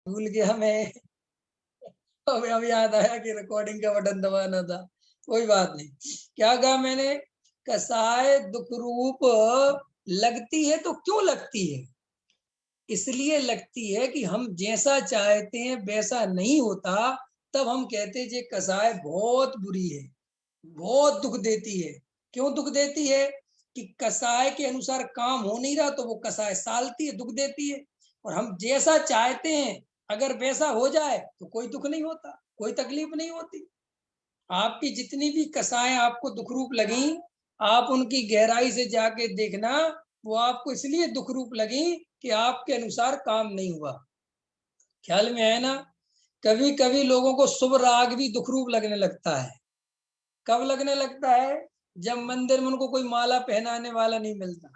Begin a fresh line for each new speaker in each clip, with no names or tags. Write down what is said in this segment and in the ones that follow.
भूल गया मैं। अब याद आया कि रिकॉर्डिंग का बटन दबाना था। कोई बात नहीं। क्या कहा मैंने? कसाय दुख रूप लगती है तो क्यों लगती है? इसलिए लगती है कि हम जैसा चाहते हैं वैसा नहीं होता। तब हम कहते हैं जे कसाय बहुत बुरी है, बहुत दुख देती है। क्यों दुख देती है? कि कसाय के अनुसार काम हो नहीं रहा तो वो कसाय सालती है, दुख देती है। और हम जैसा चाहते हैं अगर वैसा हो जाए तो कोई दुख नहीं होता, कोई तकलीफ नहीं होती। आपकी जितनी भी कसाएं आपको दुख रूप लगी, आप उनकी गहराई से जाके देखना, वो आपको इसलिए दुख रूप लगी कि आपके अनुसार काम नहीं हुआ। ख्याल में है ना? कभी कभी लोगों को शुभ राग भी दुख रूप लगने लगता है। कब लगने लगता है? जब मंदिर में उनको कोई माला पहनाने वाला नहीं मिलता।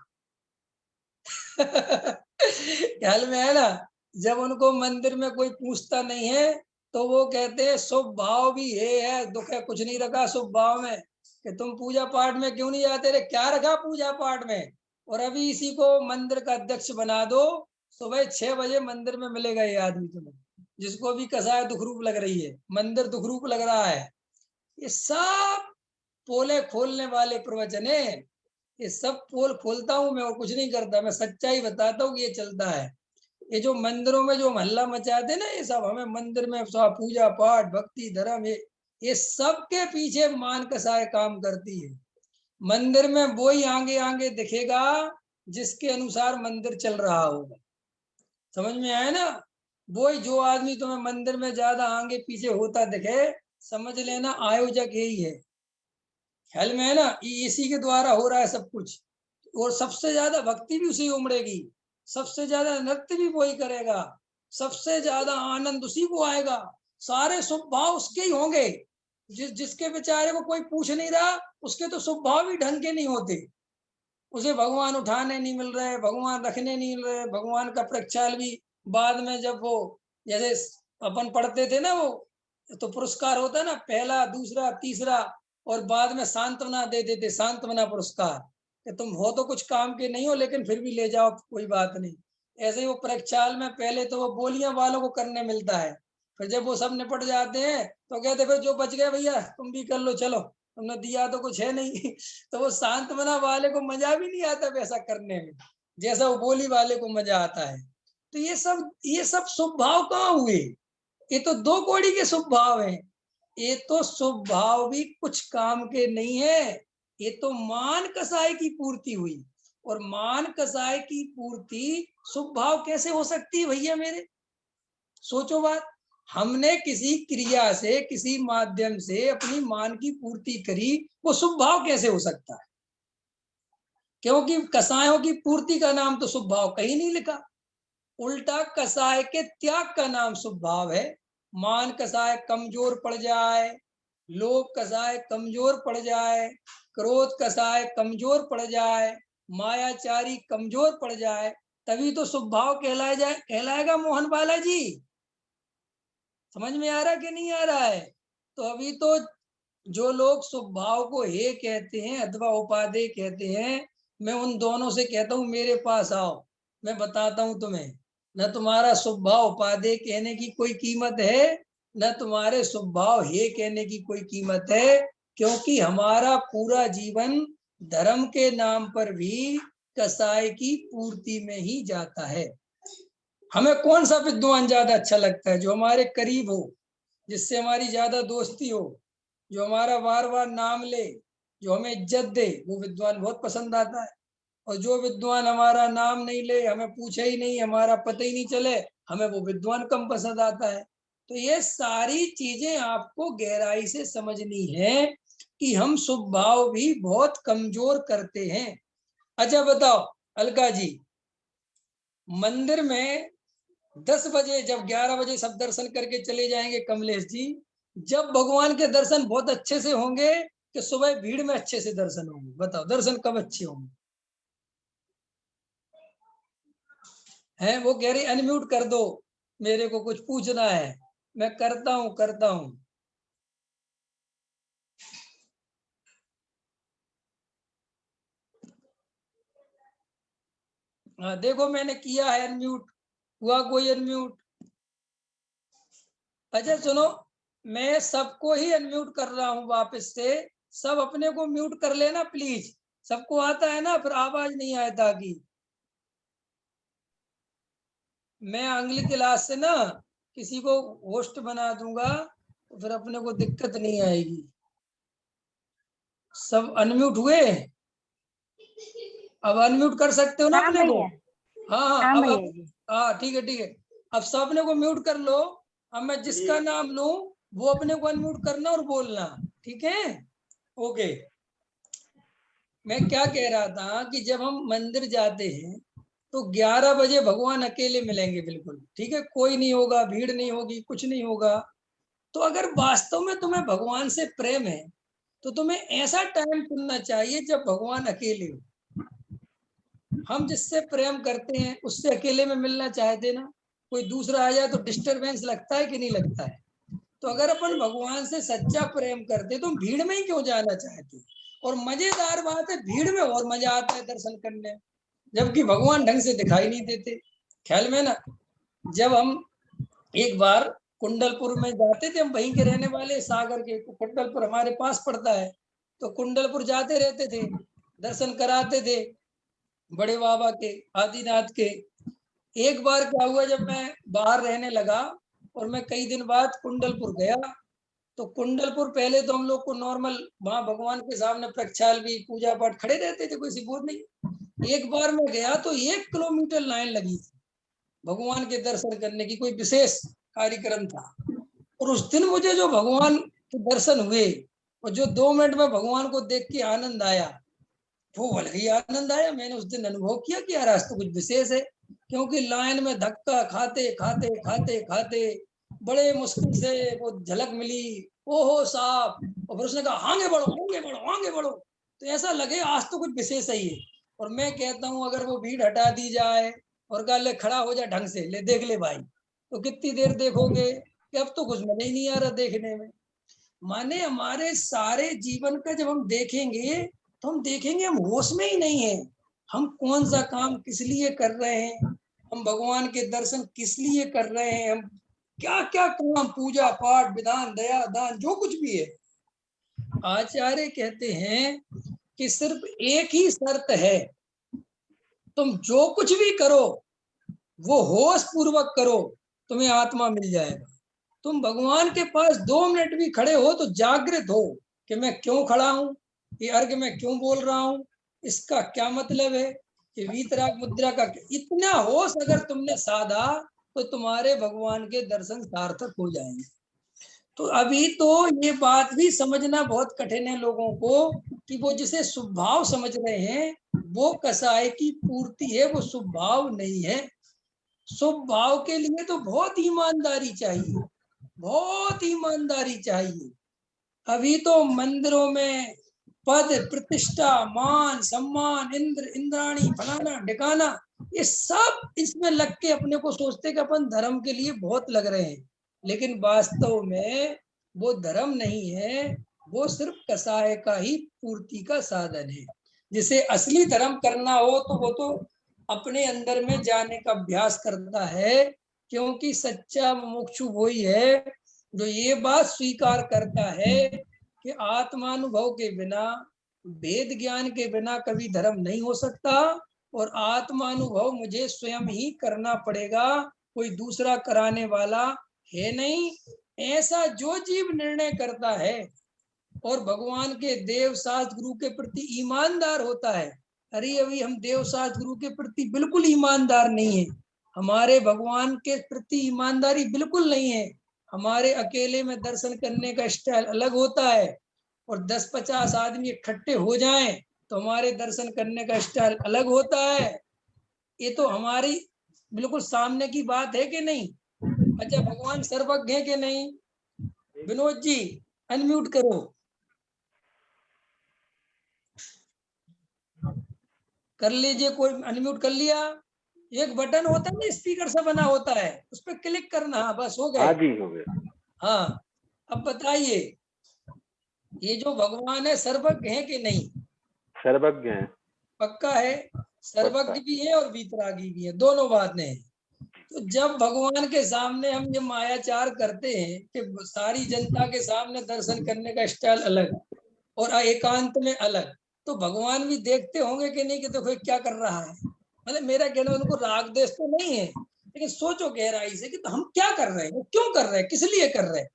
ख्याल में है ना? जब उनको मंदिर में कोई पूछता नहीं है तो वो कहते हैं शुभ भाव भी है दुख है, कुछ नहीं रखा शुभ भाव में कि तुम पूजा पाठ में क्यों नहीं आते रे, क्या रखा पूजा पाठ में? और अभी इसी को मंदिर का अध्यक्ष बना दो, सुबह 6 बजे मंदिर में मिलेगा ये आदमी तुम्हें, जिसको भी कसाय दुख रूप लग रही है, मंदिर दुख रूप लग रहा है। ये सब पोले खोलने वाले प्रवचन है। ये सब पोल खोलता हूँ मैं और कुछ नहीं करता, मैं सच्चाई बताता हूँ कि ये चलता है। ये जो मंदिरों में जो हल्ला मचाते ना, ये सब हमें मंदिर में सब पूजा पाठ भक्ति धर्म, ये सब के पीछे मान कसाय काम करती है। मंदिर में वही आगे आगे दिखेगा जिसके अनुसार मंदिर चल रहा होगा। समझ में आया ना? वही जो आदमी तुम्हें मंदिर में ज्यादा आगे पीछे होता दिखे, समझ लेना आयोजक यही है। ख्याल में है ना? इसी के द्वारा हो रहा है सब कुछ। और सबसे ज्यादा भक्ति भी उसी उमड़ेगी, सबसे ज्यादा नृत्य भी वही करेगा, सबसे ज्यादा आनंद उसी को आएगा, सारे शुभ भाव उसके ही होंगे। जिसके बेचारे को कोई पूछ नहीं रहा, उसके तो शुभ भाव भी ढंग के नहीं होते। उसे भगवान उठाने नहीं मिल रहे, भगवान रखने नहीं मिल रहे, भगवान का प्रक्षाल भी बाद में जब वो जैसे अपन पढ़ते थे ना, वो तो पुरस्कार होता है ना, पहला दूसरा तीसरा, और बाद में सांत्वना दे देते, सांत्वना पुरस्कार कि तुम हो तो कुछ काम के नहीं हो लेकिन फिर भी ले जाओ, कोई बात नहीं। ऐसे ही वो प्रक्षाल में पहले तो वो बोलियां वालों को करने मिलता है, फिर जब वो सब निपट जाते हैं तो कहते फिर जो बच गए भैया तुम भी कर लो, चलो तुमने दिया तो कुछ है नहीं। तो वो सांत्वना वाले को मजा भी नहीं आता वैसा करने में, जैसा वो बोली वाले को मजा आता है। तो ये सब शुभ भाव कहाँ हुए? ये तो दो कौड़ी के शुभ भाव हैं। ये तो शुभ भाव भी कुछ काम के नहीं है। ये तो मान कसाय की पूर्ति हुई, और मान कसाय की पूर्ति शुभ भाव कैसे हो सकती है भैया मेरे? सोचो बात। हमने किसी क्रिया से किसी माध्यम से अपनी मान की पूर्ति करी, वो शुभ भाव कैसे हो सकता है? क्योंकि कसायों की पूर्ति का नाम तो शुभ भाव कहीं नहीं लिखा, उल्टा कसाय के त्याग का नाम शुभ भाव है। मान कसाय कमजोर पड़ जाए, लोभ कसाय कमजोर पड़ जाए, क्रोध कसाय कमजोर पड़ जाए, मायाचारी कमजोर पड़ जाए, तभी तो शुभ भाव कहलाएगा मोहन बालाजी। समझ में आ रहा कि नहीं आ रहा है? तो अभी तो जो लोग शुभ भाव को हे कहते हैं अथवा उपादेय कहते हैं, मैं उन दोनों से कहता हूं मेरे पास आओ, मैं बताता हूं तुम्हें। न तुम्हारा शुभ भाव उपादेय कहने की कोई कीमत है, न तुम्हारे शुभ भाव हे कहने की कोई कीमत है, क्योंकि हमारा पूरा जीवन धर्म के नाम पर भी कसाय की पूर्ति में ही जाता है। हमें कौन सा विद्वान ज्यादा अच्छा लगता है? जो हमारे करीब हो, जिससे हमारी ज्यादा दोस्ती हो, जो हमारा बार बार नाम ले, जो हमें इज्जत दे, वो विद्वान बहुत पसंद आता है। और जो विद्वान हमारा नाम नहीं ले, हमें पूछे ही नहीं, हमारा पता ही नहीं चले, हमें वो विद्वान कम पसंद आता है। तो ये सारी चीजें आपको गहराई से समझनी है कि हम शुभ भाव भी बहुत कमजोर करते हैं। अच्छा बताओ अलका जी, मंदिर में 10 बजे जब 11 बजे सब दर्शन करके चले जाएंगे कमलेश जी, जब भगवान के दर्शन बहुत अच्छे से होंगे कि सुबह भीड़ में अच्छे से दर्शन होंगे? बताओ दर्शन कब अच्छे होंगे? हैं वो कह रही अनम्यूट कर दो, मेरे को कुछ पूछना है। मैं करता हूं करता हूं। हाँ देखो मैंने किया है अनम्यूट, हुआ कोई अनम्यूट? अच्छा सुनो, मैं सबको ही अनम्यूट कर रहा हूँ वापस से, सब अपने को म्यूट कर लेना प्लीज। सबको आता है ना, फिर आवाज नहीं आया था कि मैं अगली क्लास से ना किसी को होस्ट बना दूंगा, तो फिर अपने को दिक्कत नहीं आएगी। सब अनम्यूट हुए? अब अनम्यूट कर सकते हो ना
हाँ
अपने को?
भैया,
हाँ हाँ,
हाँ भैया
अब
जी।
हाँ ठीक है ठीक है। अब सब अपने को म्यूट कर लो। अब मैं जिसका नाम लूं वो अपने को अनम्यूट करना और बोलना, ठीक है? ओके। मैं क्या कह रहा था कि जब हम मंदिर जाते हैं तो 11 बजे भगवान अकेले मिलेंगे बिल्कुल, ठीक है? कोई नहीं होगा, भीड़ नहीं होगी, कुछ नहीं होगा। तो अगर वास्तव में तुम्हें भगवान से प्रेम है तो तुम्हें ऐसा टाइम चुनना चाहिए जब भगवान अकेले हो। हम जिससे प्रेम करते हैं उससे अकेले में मिलना चाहते ना, कोई दूसरा आ जाए तो डिस्टरबेंस लगता है कि नहीं लगता है? तो अगर अपन भगवान से सच्चा प्रेम करते तो भीड़ में ही क्यों जाना चाहते? और मजेदार बात है, भीड़ में और मजा आता है दर्शन करने, जबकि भगवान ढंग से दिखाई नहीं देते। ख्याल में ना, जब हम एक बार कुंडलपुर में जाते थे, हम वहीं के रहने वाले सागर के, तो कुंडलपुर हमारे पास पड़ता है, तो कुंडलपुर जाते रहते थे, दर्शन कराते थे बड़े बाबा के, आदिनाथ के। एक बार क्या हुआ, जब मैं बाहर रहने लगा और मैं कई दिन बाद कुंडलपुर गया, तो कुंडलपुर पहले तो हम लोग को नॉर्मल वहां भगवान के सामने प्रक्षाल भी पूजा पाठ खड़े रहते थे, कोई सी बोझ नहीं। एक बार मैं गया तो 1 किलोमीटर लाइन लगी थी भगवान के दर्शन करने की, कोई विशेष कार्यक्रम था। और उस दिन मुझे जो भगवान के दर्शन हुए और जो 2 मिनट में भगवान को देख के आनंद आया, वो अलग ही आनंद आया। मैंने उस दिन अनुभव किया कि यार आज तो कुछ विशेष है, क्योंकि लाइन में धक्का खाते खाते खाते खाते बड़े मुश्किल से वो झलक मिली। ओहो साहब, और फिर उसने कहा आगे बढ़ो आगे बढ़ो आगे बढ़ो, तो ऐसा लगे आज तो कुछ विशेष ही है। और मैं कहता हूँ अगर वो भीड़ हटा दी जाए और कहा ले खड़ा हो जा ढंग से, ले देख ले भाई, तो कितनी देर देखोगे कि अब तो कुछ मजा ही नहीं आ रहा देखने में। माने हमारे सारे जीवन का जब हम देखेंगे तो हम देखेंगे हम होश में ही नहीं है। हम कौन सा काम किस लिए कर रहे हैं, हम भगवान के दर्शन किस लिए कर रहे हैं, हम क्या क्या काम, पूजा पाठ विधान दया दान जो कुछ भी है। आचार्य कहते हैं कि सिर्फ एक ही शर्त है, तुम जो कुछ भी करो वो होश पूर्वक करो, तुम्हें आत्मा मिल जाएगा। तुम भगवान के पास 2 मिनट भी खड़े हो तो जागृत हो कि मैं क्यों खड़ा हूं, ये अर्घ मैं क्यों बोल रहा हूं, इसका क्या मतलब है, कि वीतराग मुद्रा का इतना होश अगर तुमने साधा तो तुम्हारे भगवान के दर्शन सार्थक हो जाएंगे। तो अभी तो ये बात भी समझना बहुत कठिन है लोगों को कि वो जिसे शुभ भाव समझ रहे हैं वो कसाय की पूर्ति है, वो शुभ भाव नहीं है। शुभ भाव के लिए तो बहुत ईमानदारी चाहिए, बहुत ईमानदारी चाहिए। अभी तो मंदिरों में पद प्रतिष्ठा मान सम्मान इंद्र इंद्राणी फलाना ढिकाना, ये सब इसमें लग के अपने को सोचते कि अपन धर्म के लिए बहुत लग रहे हैं, लेकिन वास्तव में वो धर्म नहीं है, वो सिर्फ कसाय का ही पूर्ति का साधन है। जिसे असली धर्म करना हो तो वो तो अपने अंदर में जाने का अभ्यास करता है, क्योंकि सच्चा मुमुक्षु वही है जो ये बात स्वीकार करता है कि आत्मानुभव के बिना, वेद ज्ञान के बिना कभी धर्म नहीं हो सकता, और आत्मानुभव मुझे स्वयं ही करना पड़ेगा, कोई दूसरा कराने वाला है नहीं। ऐसा जो जीव निर्णय करता है और भगवान के देव शास्त्र गुरु के प्रति ईमानदार होता है। अरे अभी हम देव शास्त्र गुरु के प्रति बिल्कुल ईमानदार नहीं है, हमारे भगवान के प्रति ईमानदारी बिल्कुल नहीं है। हमारे अकेले में दर्शन करने का स्टाइल अलग होता है, और 10-50 आदमी इकट्ठे हो जाएं तो हमारे दर्शन करने का स्टाइल अलग होता है। ये तो हमारी बिल्कुल सामने की बात है कि नहीं? अच्छा भगवान सर्वज्ञ है कि नहीं? विनोद जी अनम्यूट करो। कर लीजिए, कोई अनम्यूट कर लिया? एक बटन होता है ना स्पीकर से बना होता है, उस पर क्लिक करना, बस हो गए।
हाँ जी हो गया।
हाँ, अब बताइए ये जो भगवान है सर्वज्ञ है कि नहीं?
सर्वज्ञ है।
पक्का है? सर्वज्ञ भी है और वीतरागी भी है, दोनों बातें हैं। तो जब भगवान के सामने हम ये मायाचार करते हैं कि सारी जनता के सामने दर्शन करने का स्टाइल अलग और एकांत में अलग, तो भगवान भी देखते होंगे कि नहीं कि देखो क्या कर रहा है। मतलब मेरा कहना उनको राग देश तो नहीं है, लेकिन सोचो गहराई से कि तो हम क्या कर रहे हैं, वो क्यों कर रहे हैं, किस लिए कर रहे हैं।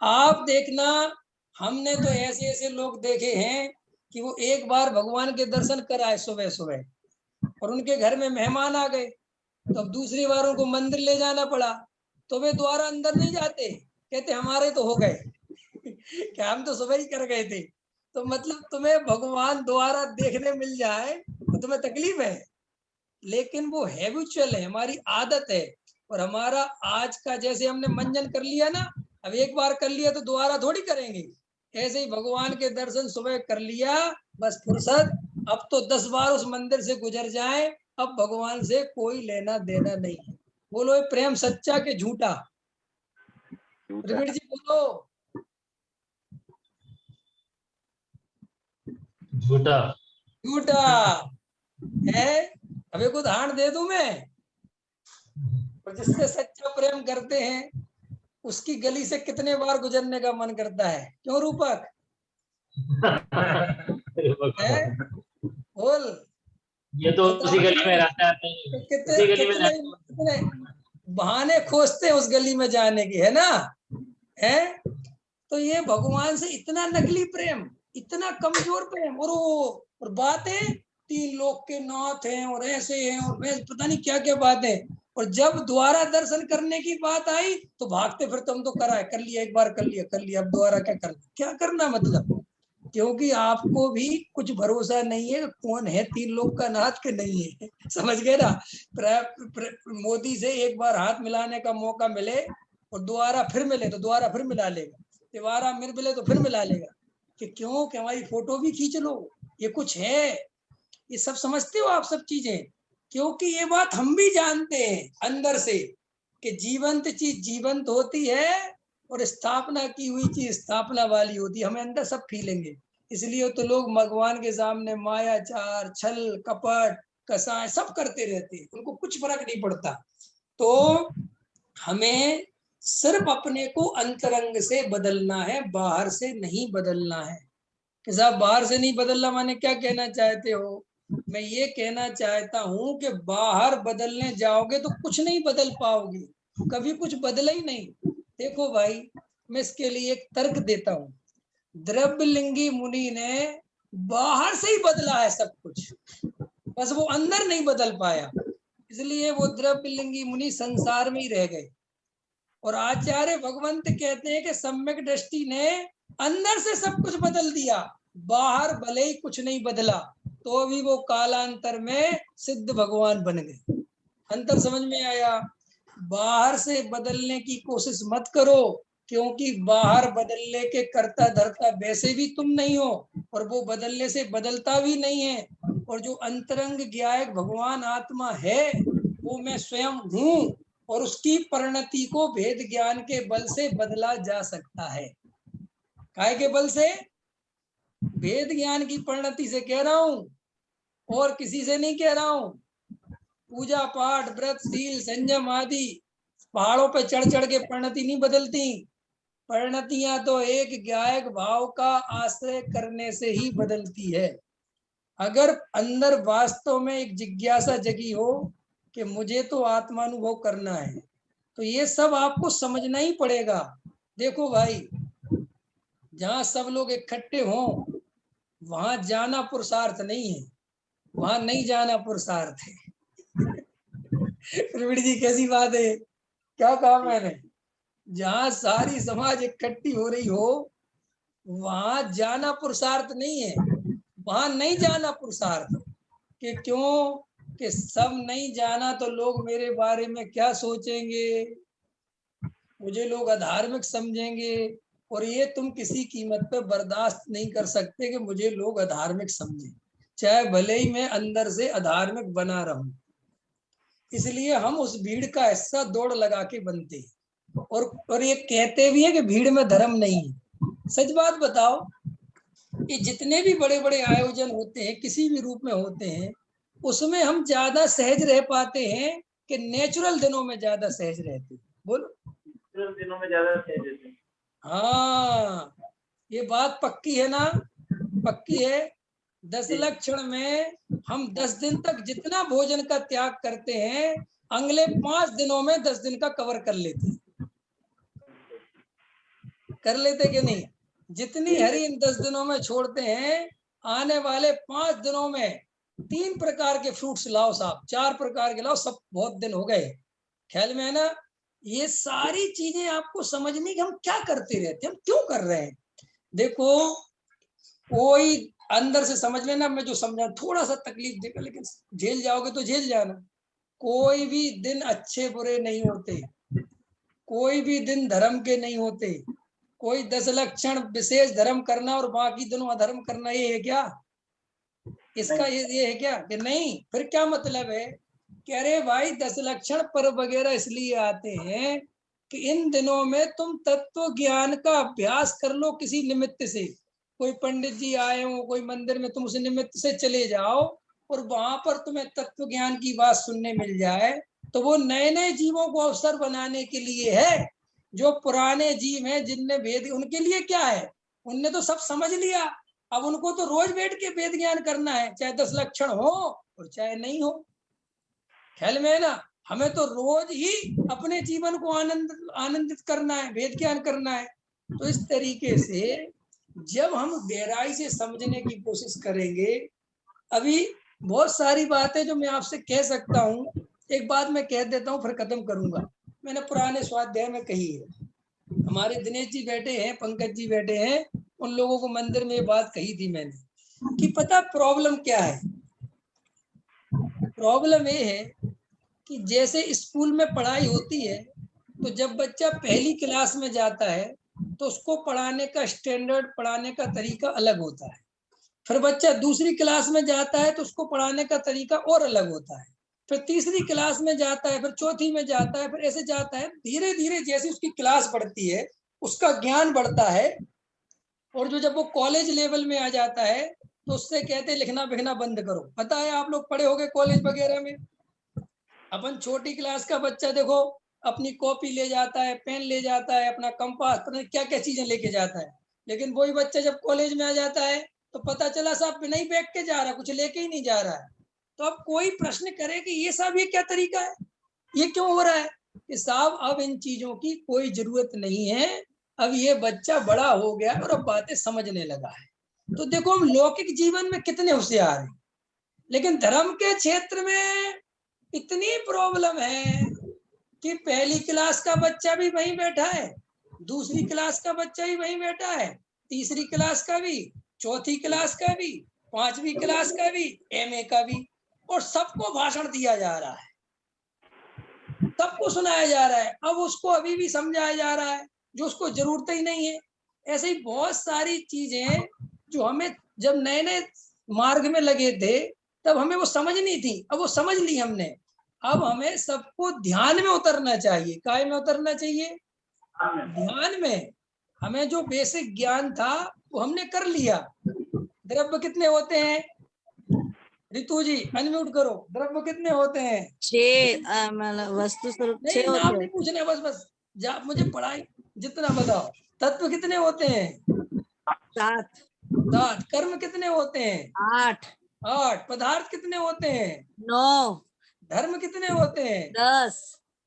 आप देखना, हमने तो ऐसे ऐसे लोग देखे हैं कि वो एक बार भगवान के दर्शन कराए सुबह सुबह और उनके घर में मेहमान आ गए, तो अब दूसरी बार उनको मंदिर ले जाना पड़ा, तो वे दोबारा अंदर नहीं जाते, कहते हमारे तो हो गए क्या हम तो सुबह ही कर गए थे। तो मतलब तुम्हें भगवान दोबारा देखने मिल जाए तो तुम्हें तकलीफ है, लेकिन वो हैबिचुअल है, हमारी आदत है। और हमारा आज का जैसे हमने मंजन कर लिया ना, अब एक बार कर लिया तो दोबारा थोड़ी करेंगे। ऐसे ही भगवान के दर्शन सुबह कर लिया, बस फुर्सत, अब तो 10 बार उस मंदिर से गुजर जाए, अब भगवान से कोई लेना देना नहीं है। बोलो ये प्रेम सच्चा के झूठा? प्रवीण जी बोलो।
झूठा।
झूठा है। अब एक उदाहरण दे दूं मैं, और जिससे सच्चा प्रेम करते हैं उसकी गली से कितने बार गुजरने का मन करता है, क्यों रूपक है? बोल,
ये तो उसी
बताओ
गली में
तुम्हें
रहता है,
कितने
उसी गली में
कितने
रहता
कितने बहाने खोजते हैं उस गली में जाने की, है ना? है। तो ये भगवान से इतना नकली प्रेम, इतना कमजोर प्रेम, और वो और बातें 3 लोग के नाथ हैं और ऐसे हैं और वैसे पता नहीं क्या क्या बातें। और जब दोबारा दर्शन करने की बात आई तो भागते फिर तुम तो करा है, कर लिया एक बार, कर लिया अब दोबारा क्या करना, क्या करना मतलब। क्योंकि आपको भी कुछ भरोसा नहीं है कौन है 3 लोग का नाथ के नहीं है समझ गए ना। मोदी से एक बार हाथ मिलाने का मौका मिले और दोबारा फिर मिले तो दोबारा फिर मिला लेगा, दोबारा मिले तो फिर मिला लेगा, कि क्यों कि हमारी फोटो भी खींच लो, ये कुछ है। ये सब समझते हो आप सब चीजें, क्योंकि ये बात हम भी जानते हैं अंदर से कि जीवंत चीज जीवंत होती है और स्थापना की हुई चीज स्थापना वाली होती है, हमें अंदर सब फीलेंगे। इसलिए तो लोग भगवान के सामने मायाचार, छल, कपट, कसाय सब करते रहते हैं, उनको कुछ फर्क नहीं पड़ता। तो हमें सिर्फ अपने को अंतरंग से बदलना है, बाहर से नहीं बदलना है। कि साहब बाहर से नहीं बदलना माने क्या कहना चाहते हो? मैं ये कहना चाहता हूं कि बाहर बदलने जाओगे तो कुछ नहीं बदल पाओगे, कभी कुछ बदला ही नहीं। देखो भाई, मैं इसके लिए एक तर्क देता हूँ। द्रव्यलिंगी मुनि ने बाहर से ही बदला है सब कुछ, बस वो अंदर नहीं बदल पाया, इसलिए वो द्रव्यलिंगी मुनि संसार में ही रह गए। और आचार्य भगवंत कहते हैं कि सम्यक दृष्टि ने अंदर से सब कुछ बदल दिया, बाहर भले ही कुछ नहीं बदला, तो भी वो कालांतर में सिद्ध भगवान बन गए। अंतर समझ में आया? बाहर से बदलने की कोशिश मत करो, क्योंकि बाहर बदलने के करता धरता वैसे भी तुम नहीं हो और वो बदलने से बदलता भी नहीं है। और जो अंतरंग ज्ञायक भगवान आत्मा है वो मैं स्वयं हूँ, और उसकी परिणति को भेद ज्ञान के बल से बदला जा सकता है। काय के बल से? भेद ज्ञान की परिणति से कह रहा हूं, और किसी से नहीं कह रहा हूं। पूजा पाठ, व्रत, शील, संयम आदि पहाड़ों पे चढ़ चढ़ के परिणति नहीं बदलती। परिणतियां तो एक ज्ञायक भाव का आश्रय करने से ही बदलती है। अगर अंदर वास्तव में एक जिज्ञासा जगी हो कि मुझे तो आत्मानुभव करना है, तो ये सब आपको समझना ही पड़ेगा। देखो भाई, जहां सब लोग इकट्ठे हों वहां जाना पुरुषार्थ नहीं है, वहां नहीं जाना पुरुषार्थ है प्रवीण जी कैसी बात है, क्या कहा मैंने? जहां सारी समाज इकट्ठी हो रही हो वहां जाना पुरुषार्थ नहीं है, वहां नहीं जाना पुरुषार्थ। कि क्यों? कि सब नहीं जाना तो लोग मेरे बारे में क्या सोचेंगे, मुझे लोग अधार्मिक समझेंगे, और ये तुम किसी कीमत पे बर्दाश्त नहीं कर सकते कि मुझे लोग अधार्मिक समझें, चाहे भले ही मैं अंदर से अधार्मिक बना रहूं। इसलिए हम उस भीड़ का हिस्सा दौड़ लगा के बनते हैं, और ये कहते भी है कि भीड़ में धर्म नहीं है। सच बात बताओ, ये जितने भी बड़े बड़े आयोजन होते हैं किसी भी रूप में होते हैं, उसमें हम ज्यादा सहज रह पाते हैं कि नेचुरल दिनों में ज्यादा सहज रहते हैं। बोलो।
नेचुरल दिनों में ज्यादा सहज रहते हैं।
हाँ, ये बात पक्की है ना? पक्की है। 10 लक्षण में हम 10 दिन तक जितना भोजन का त्याग करते हैं, अगले 5 दिनों में 10 दिन का कवर कर लेते हैं। कर लेते कि नहीं? जितनी हरी इन 10 दिनों में छोड़ते हैं, आने वाले 5 दिनों में 3 प्रकार के फ्रूट्स लाओ साहब, 4 प्रकार के लाओ, सब बहुत दिन हो गए। ख्याल में है ना? ये सारी चीजें आपको समझनी कि हम क्या करते रहते हैं, हम क्यों कर रहे हैं। देखो, कोई अंदर से समझ लेना, मैं जो समझा थोड़ा सा तकलीफ देगा, लेकिन झेल जाओगे तो झेल जाना। कोई भी दिन अच्छे बुरे नहीं होते, कोई भी दिन धर्म के नहीं होते। कोई 10 लक्षण विशेष धर्म करना और बाकी दिनों अधर्म करना, ये है क्या? इसका ये है क्या कि नहीं? फिर क्या मतलब है कि अरे भाई 10 लक्षण पर वगैरह इसलिए आते हैं कि इन दिनों में तुम तत्व ज्ञान का अभ्यास कर लो किसी निमित्त से। कोई पंडित जी आए हो, कोई मंदिर में, तुम उस निमित्त से चले जाओ और वहां पर तुम्हें तत्व ज्ञान की बात सुनने मिल जाए, तो वो नए नए जीवों को अवसर बनाने के लिए है। जो पुराने जीव हैं जिनने वेद, उनके लिए क्या है? उनने तो सब समझ लिया, अब उनको तो रोज बैठ के वेद ज्ञान करना है, चाहे 10 लक्षण हो और चाहे नहीं हो। ख्याल में है ना? हमें तो रोज ही अपने जीवन को आनंदित करना है, वेद ज्ञान करना है। तो इस तरीके से जब हम गहराई से समझने की कोशिश करेंगे, अभी बहुत सारी बातें जो मैं आपसे कह सकता हूँ, एक बात मैं कह देता हूँ फिर खत्म करूंगा। मैंने पुराने स्वाध्याय में कही है, हमारे दिनेश जी बैठे हैं, पंकज जी बैठे हैं, उन लोगों को मंदिर में ये बात कही थी मैंने कि पता प्रॉब्लम क्या है? प्रॉब्लम ये है कि जैसे स्कूल में पढ़ाई होती है, तो जब बच्चा पहली क्लास में जाता है तो उसको पढ़ाने का स्टैंडर्ड, पढ़ाने का तरीका अलग होता है। फिर बच्चा दूसरी क्लास में जाता है तो उसको पढ़ाने का तरीका और अलग होता है। फिर तीसरी क्लास में जाता है, फिर चौथी में जाता है, फिर ऐसे जाता है। धीरे धीरे जैसे उसकी क्लास बढ़ती है, उसका ज्ञान बढ़ता है। और जो जब वो कॉलेज लेवल में आ जाता है तो उससे कहते हैं लिखना बिखना बंद करो। पता है, आप लोग पढ़े होंगे कॉलेज वगैरह में, अपन छोटी क्लास का बच्चा देखो अपनी कॉपी ले जाता है, पेन ले जाता है, अपना कंपास, पता नहीं क्या क्या चीजें लेके जाता है। लेकिन वही बच्चा जब कॉलेज में आ जाता है तो पता चला साहब बिना ही बैग के जा रहा, कुछ लेके ही नहीं जा रहा है। तो अब कोई प्रश्न करे कि ये साहब ये क्या तरीका है, ये क्यों हो रहा है? कि साहब अब इन चीजों की कोई जरूरत नहीं है, अब ये बच्चा बड़ा हो गया और अब बातें समझने लगा है। तो देखो, हम लौकिक जीवन में कितने होशियार हैं, लेकिन धर्म के क्षेत्र में इतनी प्रॉब्लम है कि पहली क्लास का बच्चा भी वहीं बैठा है, दूसरी क्लास का बच्चा भी वहीं बैठा है, तीसरी क्लास का भी, चौथी क्लास का भी, पांचवी क्लास का भी, एमए का भी, और सबको भाषण दिया जा रहा है, सबको सुनाया जा रहा है। अब उसको अभी भी समझाया जा रहा है जो उसको जरूरत ही नहीं है। ऐसे ही बहुत सारी चीजें जो हमें जब नए नए मार्ग में लगे थे तब हमें वो समझ नहीं थी, अब वो समझ ली हमने। अब हमें सबको ध्यान में उतरना चाहिए। काय में उतरना चाहिए? ध्यान में। हमें जो बेसिक ज्ञान था वो हमने कर लिया। द्रव्य कितने होते हैं? रितु जी अनम्यूट करो। द्रव्य कितने होते हैं?
6 मतलब वस्तु स्वरूप 6
नहीं, नाम
होते
नहीं
हैं।
पूछना, बस जा, मुझे पढ़ाई जितना बताओ। तत्व कितने होते हैं?
7
7। कर्म कितने होते हैं?
8
8। पदार्थ कितने होते हैं?
9
धर्म कितने होते हैं?
10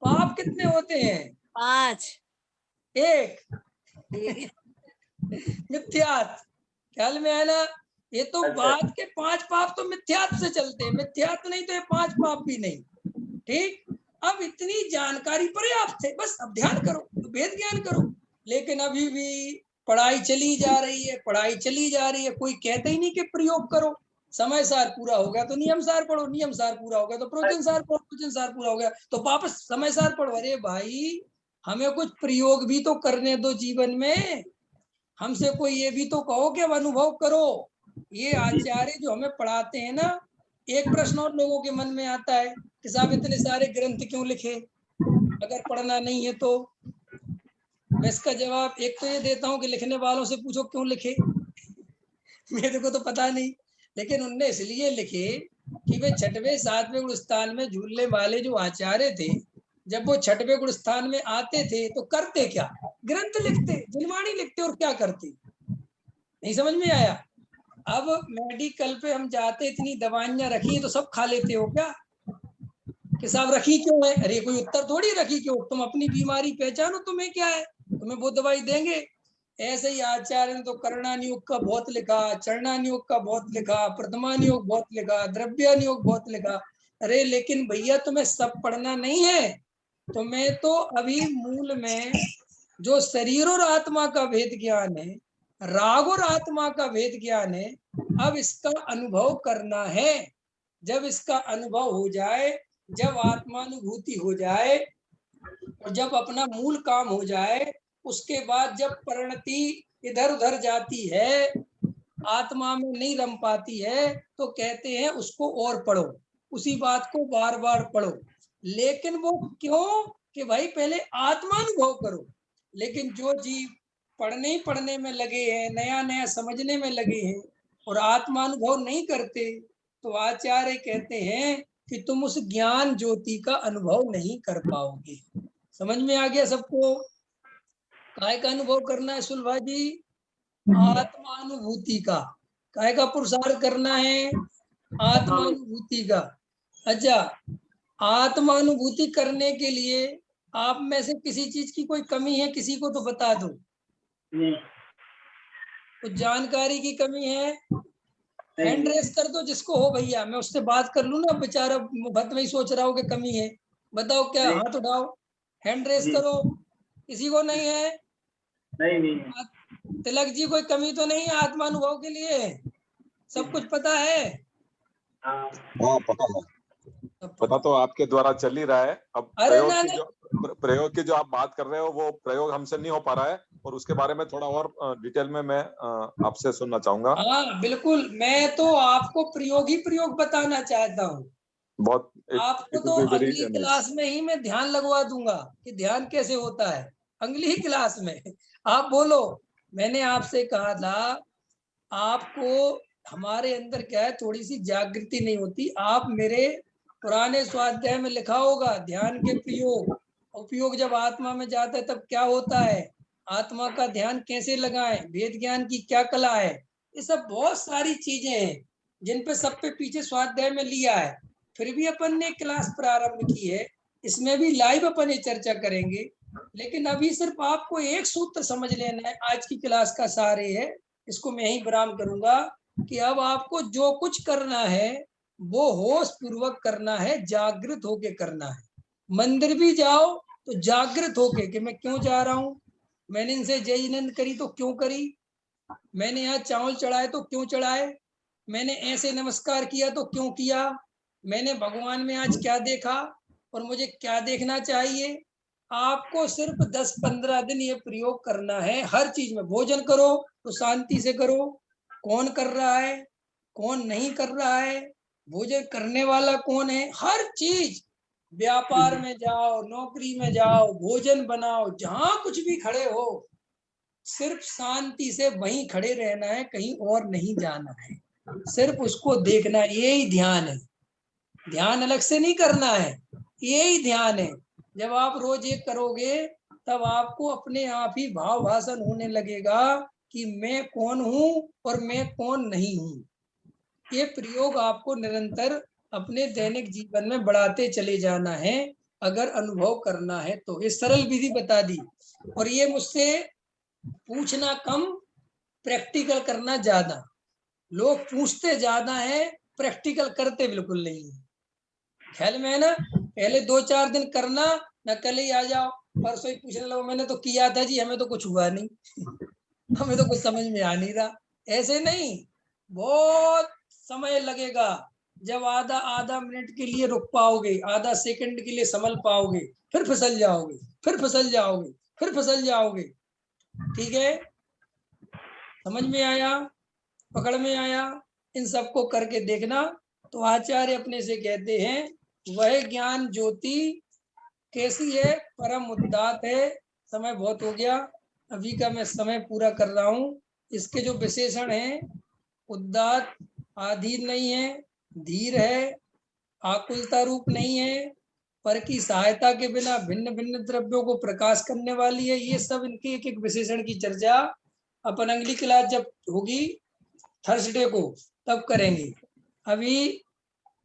पाप कितने होते हैं?
5
1। मिथ्यात्व। ख्याल में है ना? ये तो बात के 5 पाप तो मिथ्यात्व से चलते हैं, मिथ्यात्व नहीं तो ये 5 पाप भी नहीं। ठीक। अब इतनी जानकारी पर्याप्त है, बस अब ध्यान करो, वेद ज्ञान करो। लेकिन अभी भी पढ़ाई चली जा रही है, पढ़ाई चली जा रही है, कोई कहते ही नहीं कि प्रयोग करो। समय सार पूरा हो गया तो नियम सार पढ़ो, नियम सार पूरा हो गया तो प्रवचन सार पढ़ो, प्रवचन सार पूरा हो गया तो वापस समय सार पढ़ो। अरे भाई, हमें कुछ प्रयोग भी तो करने दो जीवन में। हमसे कोई ये भी तो कहो कि अब अनुभव करो। ये आचार्य जो हमें पढ़ाते हैं ना, एक प्रश्न और लोगों के मन में आता है कि साहब इतने सारे ग्रंथ क्यों लिखे अगर पढ़ना नहीं है तो? मैं इसका जवाब एक तो ये देता हूँ कि लिखने वालों से पूछो क्यों लिखे। मेरे को तो पता नहीं, लेकिन उनने इसलिए लिखे कि वे छठवें सातवें गुण स्थान में झूलने वाले जो आचार्य थे, जब वो छठवें गुण स्थान में आते थे तो करते क्या? ग्रंथ लिखते, जिनवाणी लिखते, और क्या करते? नहीं समझ में आया? अब मेडिकल पे हम जाते, इतनी दवाइयां रखी तो सब खा लेते हो क्या? कि साहब रखी क्यों है? अरे कोई उत्तर थोड़ी रखी क्यों, तुम अपनी बीमारी पहचानो, तुम्हें क्या है, तुम्हें वो दवाई देंगे। ऐसे ही आचार्य ने तो करणानियोग का बहुत लिखा, चरणानियोग का बहुत लिखा, प्रथमानियोग बहुत लिखा, द्रव्यानियोग बहुत लिखा। अरे लेकिन भैया तुम्हें सब पढ़ना नहीं है, तुम्हें तो अभी मूल में जो शरीर और आत्मा का भेद ज्ञान है, राग और आत्मा का भेद ज्ञान है, अब इसका अनुभव करना है। जब इसका अनुभव हो जाए, जब आत्मानुभूति हो जाए और जब अपना मूल काम हो जाए, उसके बाद जब परिणति इधर उधर जाती है, आत्मा में नहीं रम पाती है, तो कहते हैं उसको और पढ़ो, उसी बात को बार बार पढ़ो। लेकिन वो क्यों? कि भाई पहले आत्मानुभव करो। लेकिन जो जीव पढ़ने में लगे हैं, नया नया समझने में लगे हैं और आत्मानुभव नहीं करते, तो आचार्य कहते हैं कि तुम उस ज्ञान ज्योति का अनुभव नहीं कर पाओगे। समझ में आ गया सबको? काय का अनुभव करना है सुलभा जी? आत्मानुभूति का। काय का पुरुषार्थ करना है? आत्मानुभूति का। अच्छा, आत्मानुभूति करने के लिए आप में से किसी चीज की कोई कमी है, किसी को तो बता दो।
नहीं,
कुछ जानकारी की कमी है? हैंड रेस कर दो जिसको हो भैया, मैं उससे बात कर लूं ना, बेचारा भक्त में ही सोच रहा हो कि कमी है। बताओ क्या?
नहीं।
हाथ उठाओ, हैंड रेस
जी।
करो। किसी को नहीं है?
नहीं।
तिलक जी कोई कमी तो नहीं है आत्मानुभव के लिए? सब कुछ पता है?
हाँ,
हाँ पता है,
सब
पता तो आपके द्वारा चल ही रहा है। अब
अरे ना ना,
प्रयोग की जो आप बात कर रहे हो वो प्रयोग हमसे नहीं हो पा रहा है, और उसके बारे में थोड़ा और डिटेल में मैं आपसे सुनना चाहूंगा।
हाँ बिल्कुल, मैं तो आपको प्रयोग ही प्रयोग बताना चाहता हूँ।
बहुत
आपको
it
तो
will be very
अगली क्लास में ही मैं ध्यान लगवा दूंगा कि ध्यान कैसे होता है, अगली ही क्लास में। आप बोलो, मैंने आपसे कहा था आपको, हमारे अंदर क्या है, थोड़ी सी जागृति नहीं होती। आप मेरे पुराने स्वाध्याय में लिखा होगा ध्यान के प्रयोग उपयोग, जब आत्मा में जाता है तब क्या होता है, आत्मा का ध्यान कैसे लगाएं, वेद ज्ञान की क्या कला है, ये सब बहुत सारी चीजें हैं जिन पे सब पे पीछे स्वाध्याय में लिया है। फिर भी अपन ने क्लास प्रारंभ की है, इसमें भी लाइव अपन ये चर्चा करेंगे। लेकिन अभी सिर्फ आपको एक सूत्र समझ लेना है, आज की क्लास का सार है, इसको मैं ही विराम करूंगा कि अब आपको जो कुछ करना है वो होश पूर्वक करना है, जागृत होके करना है। मंदिर भी जाओ तो जागृत होके कि मैं क्यों जा रहा हूँ, मैंने इनसे जय नंद करी तो क्यों करी, मैंने यहाँ चावल चढ़ाए तो क्यों चढ़ाए, मैंने ऐसे नमस्कार किया तो क्यों किया, मैंने भगवान में आज क्या देखा और मुझे क्या देखना चाहिए। आपको सिर्फ 10-15 दिन ये प्रयोग करना है। हर चीज में भोजन करो तो शांति से करो, कौन कर रहा है कौन नहीं कर रहा है, भोजन करने वाला कौन है, हर चीज। व्यापार में जाओ, नौकरी में जाओ, भोजन बनाओ, जहां कुछ भी खड़े हो, सिर्फ शांति से वहीं खड़े रहना है, कहीं और नहीं जाना है, सिर्फ उसको देखना है। यही ध्यान है, ध्यान अलग से नहीं करना है, यही ध्यान है। जब आप रोज एक करोगे तब आपको अपने आप ही भाव भाषण होने लगेगा कि मैं कौन हूं और मैं कौन नहीं हूं। ये प्रयोग आपको निरंतर अपने दैनिक जीवन में बढ़ाते चले जाना है, अगर अनुभव करना है तो। ये सरल विधि बता दी, और ये मुझसे पूछना कम, प्रैक्टिकल करना ज्यादा। लोग पूछते ज्यादा है, प्रैक्टिकल करते बिल्कुल नहीं है। ख्याल में है ना? पहले 2-4 दिन करना, न कल ही आ जाओ परसों ही पूछने लगो मैंने तो किया था जी, हमें तो कुछ हुआ नहीं। हमें तो कुछ समझ में आ नहीं रहा। ऐसे नहीं, बहुत समय लगेगा। जब आधा आधा मिनट के लिए रुक पाओगे, आधा सेकंड के लिए संभल पाओगे, फिर फिसल जाओगे, फिर फिसल जाओगे, फिर फिसल जाओगे। ठीक है, समझ में आया, पकड़ में आया? इन सबको करके देखना। तो आचार्य अपने से कहते हैं वह ज्ञान ज्योति कैसी है, परम उदात्त है। समय बहुत हो गया, अभी का मैं समय पूरा कर रहा हूँ। इसके जो विशेषण हैं, उदात्त, आधीन नहीं है, धीर है, आकुलता रूप नहीं है, पर की सहायता के बिना भिन्न भिन्न द्रव्यों को प्रकाश करने वाली है। ये सब इनके एक एक विशेषण की चर्चा अपन अगली क्लास जब होगी थर्सडे को तब करेंगे। अभी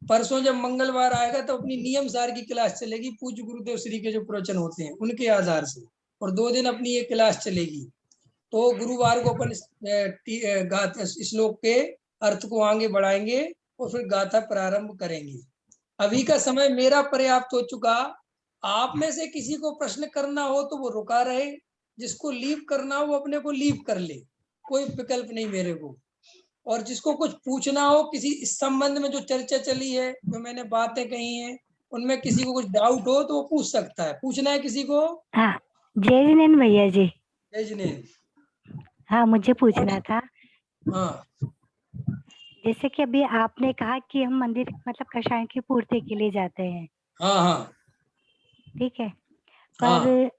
परसों जब मंगलवार आएगा तो अपनी नियम सार की क्लास चलेगी, पूज्य गुरुदेव श्री के जो प्रवचन होते हैं उनके आधार से, और 2 दिन अपनी ये क्लास चलेगी। तो गुरुवार को अपन श्लोक के अर्थ को आगे बढ़ाएंगे और फिर गाथा प्रारंभ करेंगे। अभी का समय मेरा पर्याप्त हो चुका। आप में से किसी को प्रश्न करना हो तो वो रुका रहे, जिसको लीव करना हो वो अपने को लीव कर ले, कोई विकल्प नहीं मेरे को। और जिसको कुछ पूछना हो किसी इस संबंध में जो चर्चा चली है, जो मैंने बातें कही हैं, उनमें किसी को कुछ डाउट हो तो वो पूछ सकता है। पूछना है किसी को?
हाँ, जय जिनेन्द्र भैया जी।
जय जिनेन्द्र।
हाँ, मुझे पूछना था।
हाँ,
जैसे कि अभी आपने कहा कि हम मंदिर मतलब कषाय की पूर्ति के लिए जाते हैं।
हाँ, हाँ,
ठीक है,
हाँ,
पर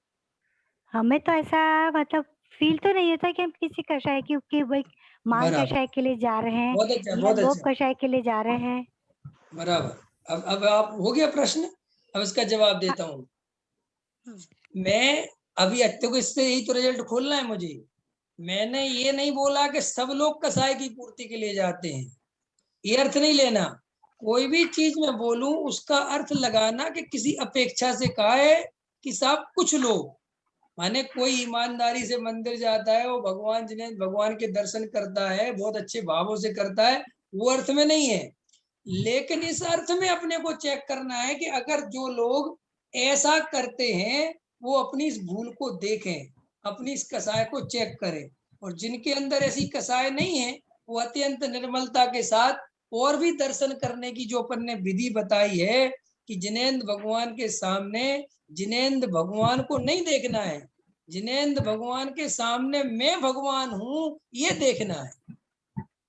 हमें तो ऐसा मतलब फील तो नहीं होता कि हम किसी कषाय की भाई मान
बराबर।
कषाय के लिए जा रहे हैं
बहुत अच्छा,
या
बहुत
गोप
अच्छा,
कषाय के लिए जा रहे हैं।
बराबर। अब आप हो गया प्रश्न, अब इसका जवाब देता हूँ मैं। अभी देखो इससे यही तो रिजल्ट खोलना है मुझे। मैंने ये नहीं बोला कि सब लोग कसाय की पूर्ति के लिए जाते हैं, ये अर्थ नहीं लेना। कोई भी चीज मैं बोलूं उसका अर्थ लगाना कि किसी अपेक्षा से कहा है कि साहब कुछ लोग, माने कोई ईमानदारी से मंदिर जाता है, वो भगवान जिन्हें भगवान के दर्शन करता है, बहुत अच्छे भावों से करता है, वो अर्थ में नहीं है। लेकिन इस अर्थ में अपने को चेक करना है कि अगर जो लोग ऐसा करते हैं वो अपनी इस भूल को देखें, अपनी इस कसाय को चेक करें, और जिनके अंदर ऐसी कसाय नहीं है वो अत्यंत निर्मलता के साथ और भी दर्शन करने की जो अपन ने विधि बताई है कि जिनेंद्र भगवान के सामने जिनेंद्र भगवान को नहीं देखना है, जिनेंद्र भगवान के सामने मैं भगवान हूं ये देखना है।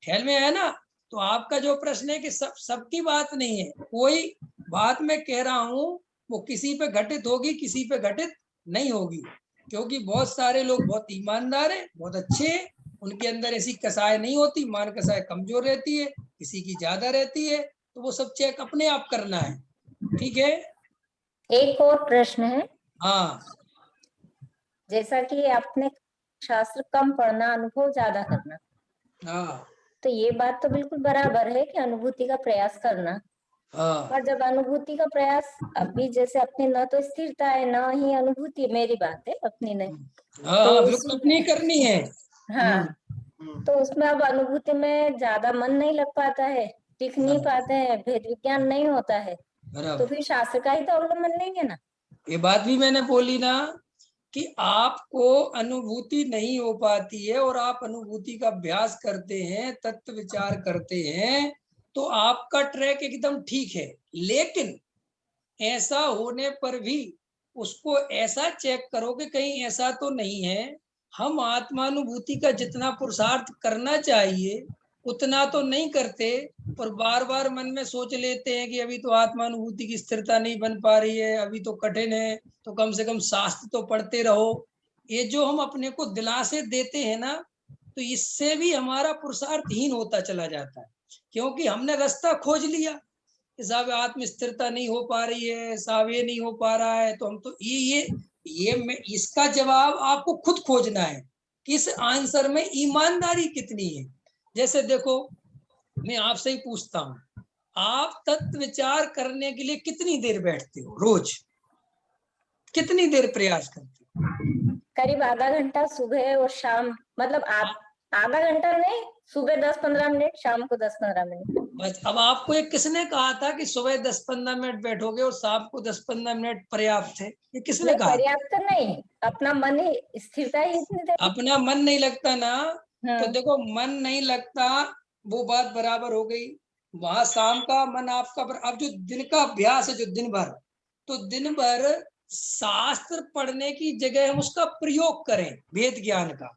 ख्याल में है ना? तो आपका जो प्रश्न है कि सबकी बात नहीं है, कोई बात मैं कह रहा हूं वो किसी पे घटित होगी, किसी पे घटित नहीं होगी, क्योंकि बहुत सारे लोग बहुत ईमानदार हैं, बहुत अच्छे हैं, उनके अंदर ऐसी कसाय नहीं होती, मान कसाय कमजोर रहती है, किसी की ज्यादा रहती है, तो वो सब चेक अपने आप करना है। ठीक है,
एक और प्रश्न है।
हाँ,
जैसा कि आपने शास्त्र कम पढ़ना, अनुभव ज्यादा करना,
हाँ,
तो ये बात तो बिल्कुल बराबर है कि अनुभूति का प्रयास करना।
हाँ,
पर जब अनुभूति का प्रयास अभी जैसे अपनी न तो स्थिरता है न ही अनुभूति, मेरी बात है अपनी नहीं,
हाँ,
तो
हाँ, बिल्कुल अपनी करनी है।
हाँ, तो उसमें अब अनुभूति में ज्यादा मन नहीं लग पाता है, टिक नहीं पाते हैं, भेद विज्ञान नहीं होता है, तो
बराबर।
फिर शास्त्र का ही तो अवलंबन लेंगे ना।
ये बात भी मैंने बोली ना कि आपको अनुभूति नहीं हो पाती है और आप अनुभूति का अभ्यास करते हैं, तत्व विचार करते हैं, तो आपका ट्रैक एकदम ठीक है। लेकिन ऐसा होने पर भी उसको ऐसा चेक करो कि कहीं ऐसा तो नहीं है हम आत्मानुभूति का जितना पुरुषार्थ करना चाहिए उतना तो नहीं करते, और बार बार मन में सोच लेते हैं कि अभी तो आत्मानुभूति की स्थिरता नहीं बन पा रही है, अभी तो कठिन है, तो कम से कम शास्त्र तो पढ़ते रहो। ये जो हम अपने को दिलासे देते हैं ना, तो इससे भी हमारा पुरुषार्थहीन होता चला जाता है, क्योंकि हमने रास्ता खोज लिया, साहब आत्म स्थिरता नहीं हो पा रही है, साहब ये नहीं हो पा रहा है, तो हम तो ये इसका जवाब आपको खुद खोजना है कि इस आंसर में ईमानदारी कितनी है। जैसे देखो मैं आपसे ही पूछता हूँ, आप तत्व विचार करने के लिए कितनी देर बैठते हो रोज, कितनी देर प्रयास करते हो?
करीब आधा घंटा सुबह और शाम, मतलब आप आधा घंटा नहीं, सुबह 10-15 मिनट, शाम को 10-15 मिनट
बस। अब आपको एक किसने कहा था कि सुबह 10-15 मिनट बैठोगे और शाम को 10-15 मिनट पर्याप्त है? ये किसने कहा?
पर्याप्त नहीं, अपना मन ही स्थिरता ही इतनी देर।
अपना मन नहीं लगता ना,
हाँ।
तो देखो मन नहीं लगता वो बात बराबर हो गई, वहां शाम का मन आपका अब जो दिन का अभ्यास है, जो दिन भर, तो दिन भर शास्त्र पढ़ने की जगह हम उसका प्रयोग करें, वेद ज्ञान का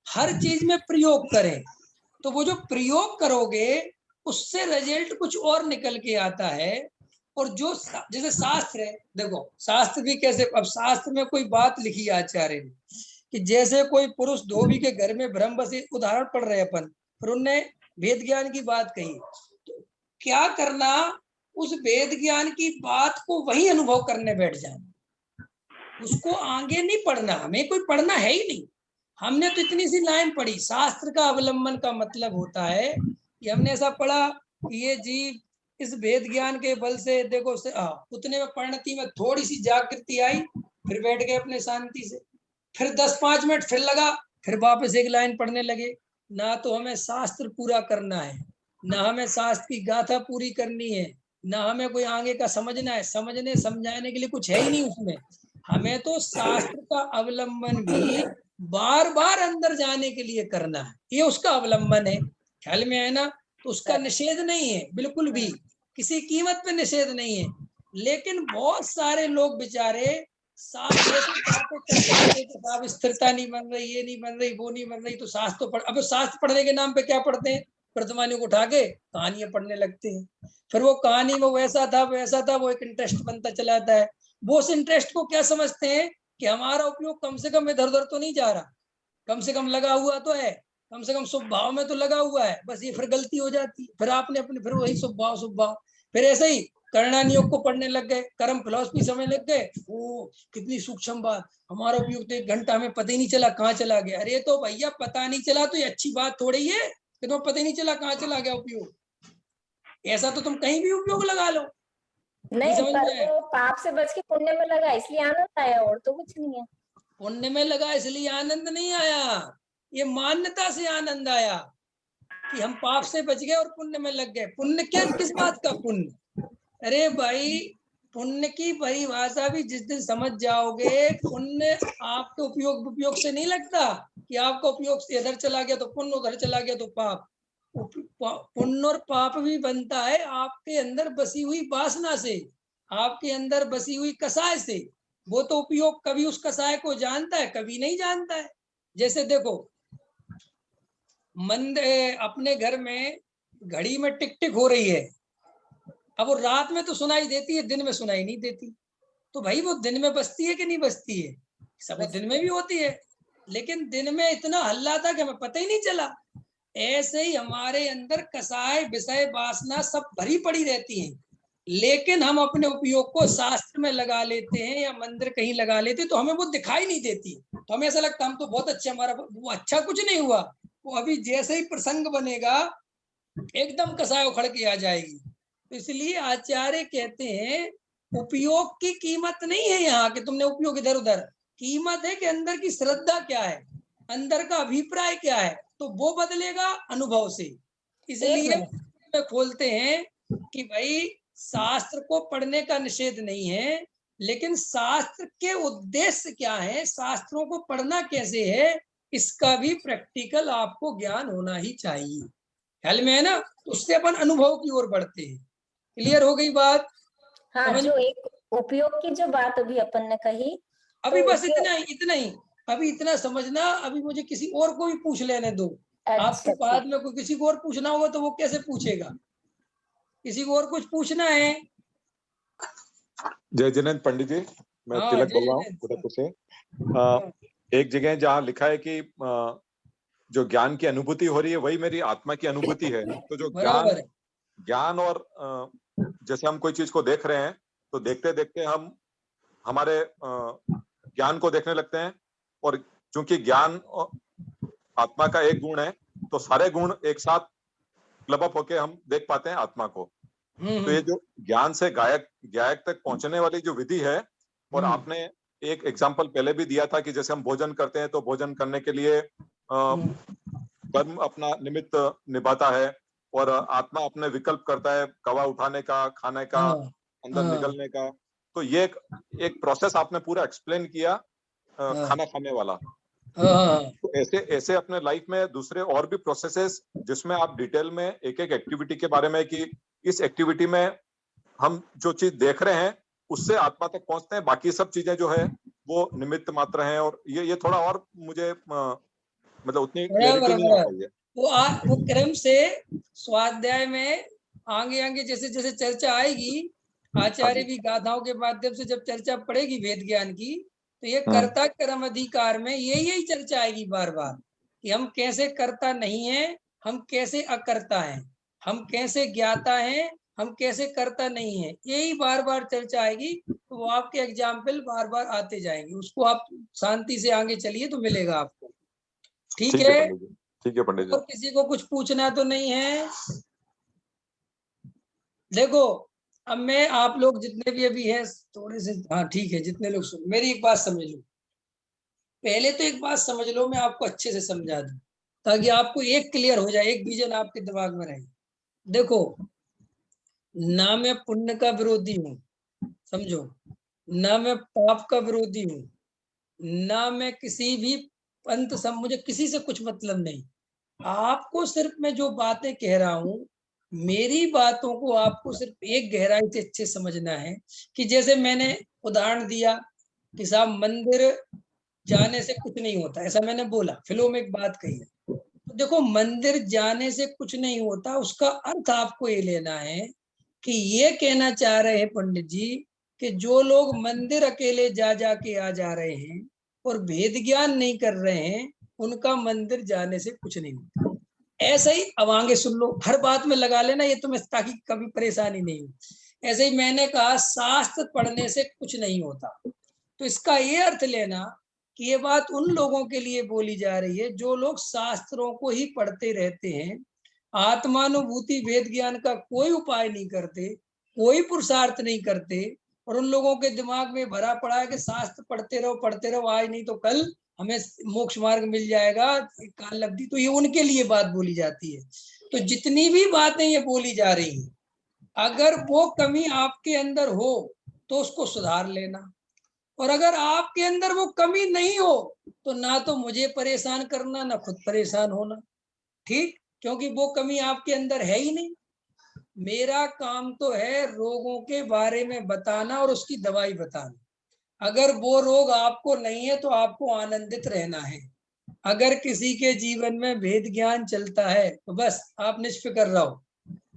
हर चीज में प्रयोग करें, तो वो जो प्रयोग करोगे उससे रिजल्ट कुछ और निकल के आता है। और जो जैसे शास्त्र है, देखो शास्त्र भी कैसे, अब शास्त्र में कोई बात लिखी है आचार्य ने कि जैसे कोई पुरुष धोबी के घर में ब्रह्म से, उदाहरण पढ़ रहे अपन, फिर उनने वेद ज्ञान की बात कही, तो क्या करना, उस वेद ज्ञान की बात को वही अनुभव करने बैठ जाना, उसको आगे नहीं पढ़ना। हमें कोई पढ़ना है ही नहीं। हमने तो इतनी सी लाइन पढ़ी, शास्त्र का अवलंबन का मतलब होता है कि हमने ऐसा पढ़ा कि ये जीव इस वेद ज्ञान के बल से, देखो उतने में परिणति में थोड़ी सी जागृति आई, फिर बैठ गए अपने शांति से, फिर 10-5 मिनट फिर लगा, फिर वापस एक लाइन पढ़ने लगे। ना तो हमें शास्त्र पूरा करना है, ना हमें शास्त्र की गाथा पूरी करनी है, ना हमें कोई आगे का समझना है। समझने समझाने के लिए कुछ है ही नहीं उसमें। हमें तो शास्त्र का अवलंबन भी बार बार अंदर जाने के लिए करना है, ये उसका अवलंबन है। ख्याल में है ना? तो उसका निषेध नहीं है, बिल्कुल भी किसी कीमत पे निषेध नहीं है। लेकिन बहुत सारे लोग बेचारे साहब स्थिरता नहीं बन रही, ये नहीं बन रही, वो नहीं बन रही, तो शास्त्र पढ़। अब शास्त्र पढ़ने के नाम पे क्या पढ़ते हैं? वर्तमानियों को उठा के कहानियां पढ़ने लगते हैं। फिर वो कहानी में वैसा था वैसा था, वो एक इंटरेस्ट बनता चला जाता है। वो उस इंटरेस्ट को क्या समझते हैं कि हमारा उपयोग कम से कम इधर उधर तो नहीं जा रहा, कम से कम लगा हुआ तो है, कम से कम शुभ भाव में तो लगा हुआ है। बस ये फिर गलती हो जाती है। फिर आपने अपने फिर वही शुभ भाव। फिर ऐसे ही करणानि योग को पढ़ने लग गए, कर्म फिलॉसफी समझ लग गए। वो कितनी सूक्ष्म बात, हमारा उपयोग तो 1 घंटा हमें पता ही नहीं चला कहाँ चला गया। अरे तो भैया पता नहीं चला तो ये अच्छी बात थोड़ी है कि तुम्हें पता ही नहीं चला कहाँ चला गया उपयोग। ऐसा तो तुम कहीं भी उपयोग लगा लो।
नहीं, पर वो पाप से बच के पुण्य में लगा इसलिए आनंद आया, और तो कुछ नहीं है।
पुण्य में लगा इसलिए आनंद नहीं आया, ये मान्यता से आनंद आया कि हम पाप से बच गए और पुण्य में लग गए। पुण्य क्या, किस बात का पुण्य? अरे भाई, पुण्य की परिभाषा भी जिस दिन समझ जाओगे, पुण्य आपके उपयोग से नहीं लगता कि आपका उपयोग से इधर चला गया तो पुण्य, उधर चला गया तो पाप। पुण्य और पाप भी बनता है आपके अंदर बसी हुई वासना से, आपके अंदर बसी हुई कसाय से। वो तो उपयोग कभी उस कसाय को जानता है, कभी नहीं जानता है। जैसे देखो, अपने घर में घड़ी में टिक टिक हो रही है। अब वो रात में तो सुनाई देती है, दिन में सुनाई नहीं देती। तो भाई वो दिन में बजती है कि नहीं बजती है? सब दिन में भी होती है, लेकिन दिन में इतना हल्ला था कि हमें पता ही नहीं चला। ऐसे ही हमारे अंदर कसाय, विषय, वासना सब भरी पड़ी रहती हैं, लेकिन हम अपने उपयोग को शास्त्र में लगा लेते हैं या मंदिर कहीं लगा लेते हैं, तो हमें वो दिखाई नहीं देती। तो हमें ऐसा लगता है हम तो बहुत अच्छे, हमारा वो अच्छा कुछ नहीं हुआ। वो अभी जैसे ही प्रसंग बनेगा एकदम कसाय उखड़ के आ जाएगी। तो इसलिए आचार्य कहते हैं उपयोग की कीमत नहीं है यहाँ कि तुमने उपयोग इधर उधर, कीमत है कि अंदर की श्रद्धा क्या है, अंदर का अभिप्राय क्या है, तो वो बदलेगा अनुभव से। इसलिए खोलते हैं कि भाई शास्त्र को पढ़ने का निषेध नहीं है, लेकिन शास्त्र के उद्देश्य क्या है, शास्त्रों को पढ़ना कैसे है, इसका भी प्रैक्टिकल आपको ज्ञान होना ही चाहिए। ख्याल में है ना? तो उससे अपन अनुभव की ओर बढ़ते हैं। क्लियर हो गई बात?
हाँ, जो एक उपयोग की जो बात अभी अपन ने कही,
अभी तो बस इतना ही अभी इतना समझना। अभी मुझे किसी और को भी पूछ लेने दो। आपके बाद में कोई किसी को और पूछना होगा तो वो कैसे पूछेगा? किसी को और कुछ पूछना है?
जय जिनेंद्र पंडित जी, मैं तिलक बोल रहा हूँ उदयपुर से। एक जगह जहाँ लिखा है कि जो ज्ञान की अनुभूति हो रही है वही मेरी आत्मा की अनुभूति है। तो जो ज्ञान और जैसे हम कोई चीज को देख रहे हैं तो देखते देखते हम हमारे ज्ञान को देखने लगते हैं, और चूंकि ज्ञान आत्मा का एक गुण है तो सारे गुण एक साथ क्लब अप होके हम देख पाते हैं आत्मा को। तो ये जो ज्ञान से गायक तक पहुंचने वाली जो विधि है, और आपने एक एग्जांपल पहले भी दिया था कि जैसे हम भोजन करते हैं तो भोजन करने के लिए कर्म अपना निमित्त निभाता है और आत्मा अपने विकल्प करता है, कवा उठाने का, खाने का, अंदर निकलने का। तो ये एक प्रोसेस आपने पूरा एक्सप्लेन किया खाना खाने वाला। तो ऐसे अपने लाइफ में दूसरे और भी प्रोसेसेस जिसमें आप डिटेल में एक एक एक्टिविटी के बारे में, कि इस एक्टिविटी में हम जो चीज देख रहे हैं उससे आत्मा तक पहुंचते हैं, बाकी सब चीजें जो है वो निमित्त मात्र हैं। और ये थोड़ा और मुझे मतलब उतनी क्लैरिटी नहीं आ पाई है।
वो क्रम से स्वाध्याय में आगे जैसे जैसे चर्चा आएगी, आचार्य भी गाथाओं के माध्यम से जब चर्चा पड़ेगी वेद ज्ञान की, तो ये कर्ता कर्म अधिकार में यही चर्चा आएगी बार बार कि हम कैसे कर्ता नहीं है, हम कैसे अकर्ता हैं। हम कैसे ज्ञाता हैं, हम कैसे करता नहीं है, यही बार बार चर्चा आएगी। तो वो आपके एग्जाम्पल बार बार आते जाएंगे, उसको आप शांति से आगे चलिए तो मिलेगा आपको। ठीक है,
पंडित जी, ठीक है पंडित जी।
और किसी को कुछ पूछना तो नहीं है? देखो अब मैं, आप लोग जितने भी अभी हैं थोड़े से, हाँ ठीक है, जितने लोग सुन, मेरी एक बात समझ लो। पहले तो एक बात समझ लो, मैं आपको अच्छे से समझा दूं ताकि आपको एक क्लियर हो जाए, एक विजन आपके दिमाग में रहे। देखो, ना मैं पुण्य का विरोधी हूँ, समझो, ना मैं पाप का विरोधी हूँ, ना मैं किसी भी पंथ मुझे किसी से कुछ मतलब नहीं। आपको सिर्फ मैं जो बातें कह रहा हूँ, मेरी बातों को आपको सिर्फ एक गहराई से अच्छे समझना है कि जैसे मैंने उदाहरण दिया कि साहब मंदिर जाने से कुछ नहीं होता, ऐसा मैंने बोला, फिल्म में एक बात कही है। तो देखो, मंदिर जाने से कुछ नहीं होता, उसका अर्थ आपको ये लेना है कि ये कहना चाह रहे हैं पंडित जी कि जो लोग मंदिर अकेले जा जाके आ जा रहे हैं और भेद ज्ञान नहीं कर रहे हैं, उनका मंदिर जाने से कुछ नहीं होता। ऐसा ही, अब आगे सुन लो, हर बात में लगा लेना ये तुम्हें, ताकि कभी परेशानी नहीं हो। ऐसे ही मैंने कहा शास्त्र पढ़ने से कुछ नहीं होता, तो इसका ये अर्थ लेना कि ये बात उन लोगों के लिए बोली जा रही है जो लोग शास्त्रों को ही पढ़ते रहते हैं, आत्मानुभूति वेद ज्ञान का कोई उपाय नहीं करते, कोई पुरुषार्थ नहीं करते, और उन लोगों के दिमाग में भरा पड़ा है कि शास्त्र पढ़ते रहो, आज नहीं तो कल हमें मोक्ष मार्ग मिल जाएगा, काल लब्धि। तो ये उनके लिए बात बोली जाती है। तो जितनी भी बातें ये बोली जा रही हैं, अगर वो कमी आपके अंदर हो तो उसको सुधार लेना, और अगर आपके अंदर वो कमी नहीं हो तो ना तो मुझे परेशान करना, ना खुद परेशान होना। ठीक, क्योंकि वो कमी आपके अंदर है ही नहीं। मेरा काम तो है रोगों के बारे में बताना और उसकी दवाई बताना। अगर वो रोग आपको नहीं है तो आपको आनंदित रहना है। अगर किसी के जीवन में भेद ज्ञान चलता है तो बस आप निष्फिक्र रहो,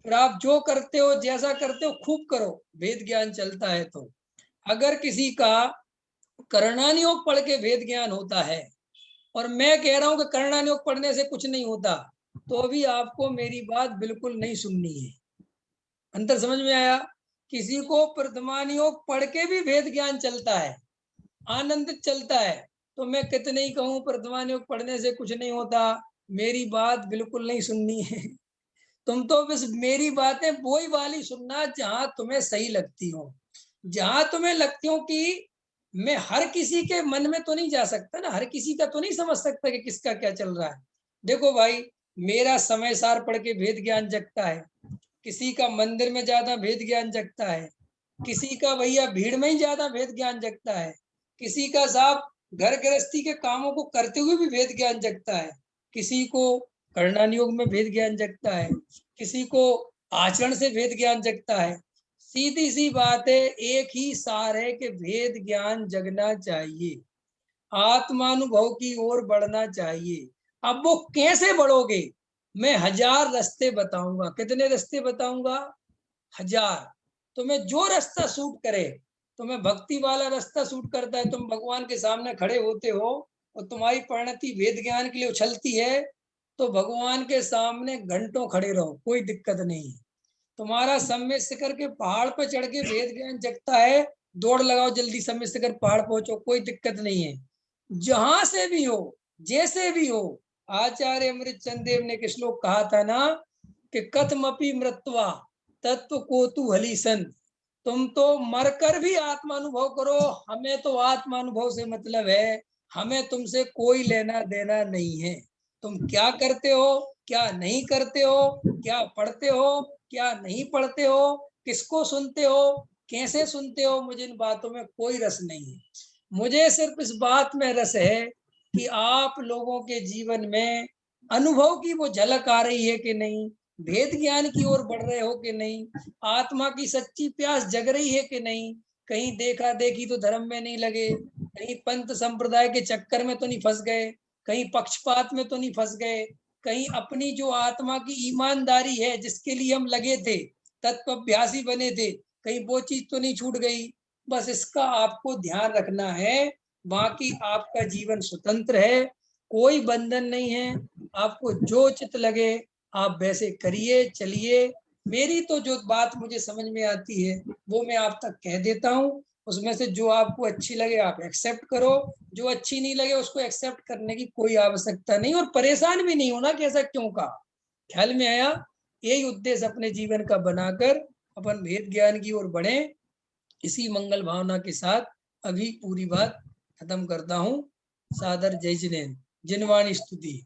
फिर आप जो करते हो, जैसा करते हो, खूब करो, भेद ज्ञान चलता है तो। अगर किसी का करणानि योग पढ़ के भेद ज्ञान होता है और मैं कह रहा हूं कि करणानि योग पढ़ने से कुछ नहीं होता, तो अभी आपको मेरी बात बिल्कुल नहीं सुननी है। अंतर समझ में आया? किसी को प्रथमान योग पढ़ के भी भेद ज्ञान चलता है, आनंदित चलता है, तो मैं कितने ही कहूं प्रथमान योग पढ़ने से कुछ नहीं होता, मेरी बात बिल्कुल नहीं सुननी है। तुम तो बस मेरी बातें वही वाली सुनना जहां तुम्हें सही लगती हो, जहां तुम्हें लगती हो कि मैं हर किसी के मन में तो नहीं जा सकता ना, हर किसी का तो नहीं समझ सकता कि किसका क्या चल रहा है। देखो भाई, मेरा समय सार पढ़ के भेद ज्ञान जगता है, किसी का मंदिर में ज्यादा भेद ज्ञान जगता है, किसी का भैया भीड़ में ही ज्यादा भेद ज्ञान जगता है, किसी का साहब घर गृहस्थी के कामों को करते हुए भी भेद ज्ञान जगता है, किसी को करणानि योग में भेद ज्ञान जगता है, किसी को आचरण से भेद ज्ञान जगता है। सीधी सी बात है, एक ही सार है कि भेद ज्ञान जगना चाहिए, आत्मानुभव की ओर बढ़ना चाहिए। अब वो कैसे बढ़ोगे, मैं 1000 रास्ते बताऊंगा। कितने रास्ते बताऊंगा? 1000। तुम्हें जो रास्ता सूट करे, तुम्हें भक्ति वाला रास्ता सूट करता है, तुम भगवान के सामने खड़े होते हो और तुम्हारी परिणति वेद ज्ञान के लिए उछलती है, तो भगवान के सामने घंटों खड़े रहो, कोई दिक्कत नहीं है। तुम्हारा सम्यक शिखर के पहाड़ पर चढ़ के वेद ज्ञान जगता है, दौड़ लगाओ, जल्दी सम्यक शिखर पहाड़ पहुंचो, कोई दिक्कत नहीं है। जहां से भी हो, जैसे भी हो, आचार्य अमृतचंद देव ने एक श्लोक कहा था ना कि कथमपि मृत्वा तत्व को तू हली संत। तुम तो मरकर भी आत्मानुभव करो, हमें तो आत्मानुभव से मतलब है, हमें तुमसे कोई लेना देना नहीं है। तुम क्या करते हो, क्या नहीं करते हो, क्या पढ़ते हो, क्या नहीं पढ़ते हो, किसको सुनते हो, कैसे सुनते हो, मुझे इन बातों में कोई रस नहीं है। मुझे सिर्फ इस बात में रस है कि आप लोगों के जीवन में अनुभव की वो झलक आ रही है कि नहीं, भेद ज्ञान की ओर बढ़ रहे हो कि नहीं, आत्मा की सच्ची प्यास जग रही है कि नहीं, कहीं देखा देखी तो धर्म में नहीं लगे, कहीं पंथ संप्रदाय के चक्कर में तो नहीं फंस गए, कहीं पक्षपात में तो नहीं फंस गए, कहीं अपनी जो आत्मा की ईमानदारी है जिसके लिए हम लगे थे, तत्वाभ्यासी बने थे, कहीं वो चीज तो नहीं छूट गई। बस इसका आपको ध्यान रखना है। बाकी आपका जीवन स्वतंत्र है, कोई बंधन नहीं है। आपको जो चित लगे आप वैसे करिए, चलिए। मेरी तो जो बात मुझे समझ में आती है वो मैं आप तक कह देता हूँ। उसमें से जो आपको अच्छी लगे आप एक्सेप्ट करो, जो अच्छी नहीं लगे उसको एक्सेप्ट करने की कोई आवश्यकता नहीं, और परेशान भी नहीं होना कि ऐसा क्यों कहा। ख्याल में आया? यही उद्देश्य अपने जीवन का बनाकर अपन भेद ज्ञान की ओर बढ़े। इसी मंगल भावना के साथ अभी पूरी बात खत्म करता हूँ। सादर जय जिनेन्द्र। जिनवाणी स्तुति।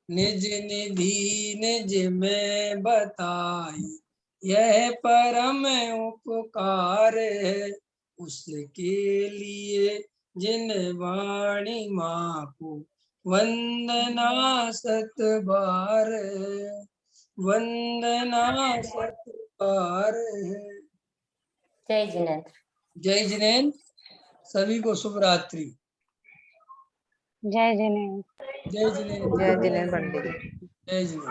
निज निधि निज में बताई, यह परम उपकार है। उसके लिए जिन वाणी माँ को वंदना सत बार है, वंदना सत बार है।
जय जिनेन्द्र।
जय जिनेन्द्र। सभी को शुभ रात्रि।
जय जिनेन्द्र।
जय जिनेन्द्र।
जय जिनेन्द्र पंडित जी।
जय जिनेन्द्र।